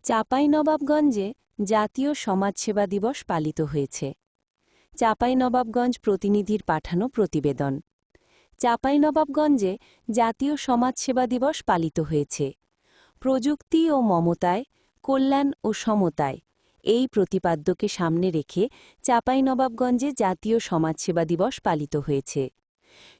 চাঁপাইনবাবগঞ্জে জাতীয় সমাজসেবা দিবস পালিত হয়েছে। চাঁপাইনবাবগঞ্জ প্রতিনিধির পাঠানো প্রতিবেদন। চাঁপাইনবাবগঞ্জে জাতীয় সমাজসেবা দিবস পালিত হয়েছে। প্রযুক্তি ও মমতায়, কল্যাণ ও সমতায় এই প্রতিপাদ্যকে সামনে রেখে চাঁপাইনবাবগঞ্জে জাতীয় সমাজসেবা দিবস পালিত হয়েছে।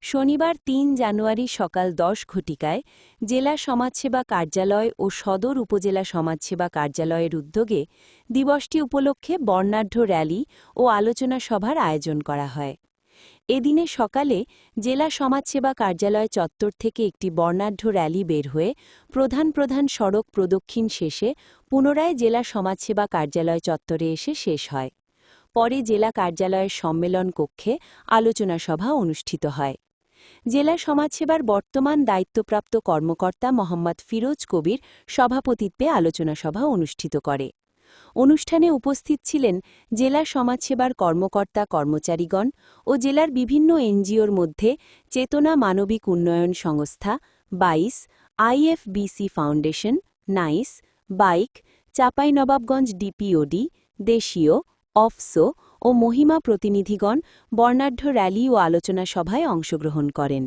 শনিবার ৩ জানুয়ারি সকাল ১০ ঘটিকায় জেলা সমাজসেবা কার্যালয় ও সদর উপজেলা সমাজসেবা কার্যালয়ের উদ্যোগে দিবসটি উপলক্ষে বর্ণাঢ্য র্যালি ও আলোচনা সভার আয়োজন করা হয়। এদিনে সকালে জেলা সমাজসেবা কার্যালয় চত্বর থেকে একটি বর্ণাঢ্য র্যালি বের হয়ে প্রধান প্রধান সড়ক প্রদক্ষিণ শেষে পুনরায় জেলা সমাজসেবা কার্যালয় চত্বরে এসে শেষ হয়। পরে জেলা কার্যালয়ের সম্মেলন কক্ষে আলোচনা সভা অনুষ্ঠিত হয়। জেলা সমাজসেবার বর্তমান দায়িত্বপ্রাপ্ত কর্মকর্তা মোহাম্মদ ফিরোজ কবির সভাপতিত্বে আলোচনা সভা অনুষ্ঠিত করে। অনুষ্ঠানে উপস্থিত ছিলেন জেলা সমাজসেবার কর্মকর্তা কর্মচারীগণ ও জেলার বিভিন্ন এনজিওর মধ্যে চেতনা মানবিক উন্নয়ন সংস্থা, ২২, আইএফবিসি ফাউন্ডেশন, নাইস, বাইক, চাঁপাইনবাবগঞ্জ ডিপিওডি, দেশীয়, অফসো ও মহিমা প্রতিনিধিগণ বর্ণাঢ্য র্যালি ও আলোচনা সভায় অংশগ্রহণ করেন।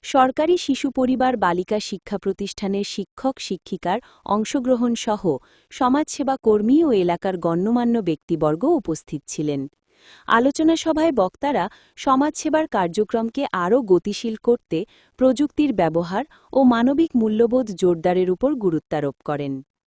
সরকারি শিশু পরিবার বালিকা শিক্ষা প্রতিষ্ঠানের শিক্ষক শিক্ষিকার অংশগ্রহণ সহ সমাজসেবা কর্মী ও এলাকার গণ্যমান্য ব্যক্তিবর্গ উপস্থিত ছিলেন। আলোচনা সভায় বক্তারা সমাজসেবার কার্যক্রমকে আরও গতিশীল করতে প্রযুক্তির ব্যবহার ও মানবিক মূল্যবোধ জোরদারের উপর গুরুত্বারোপ করেন।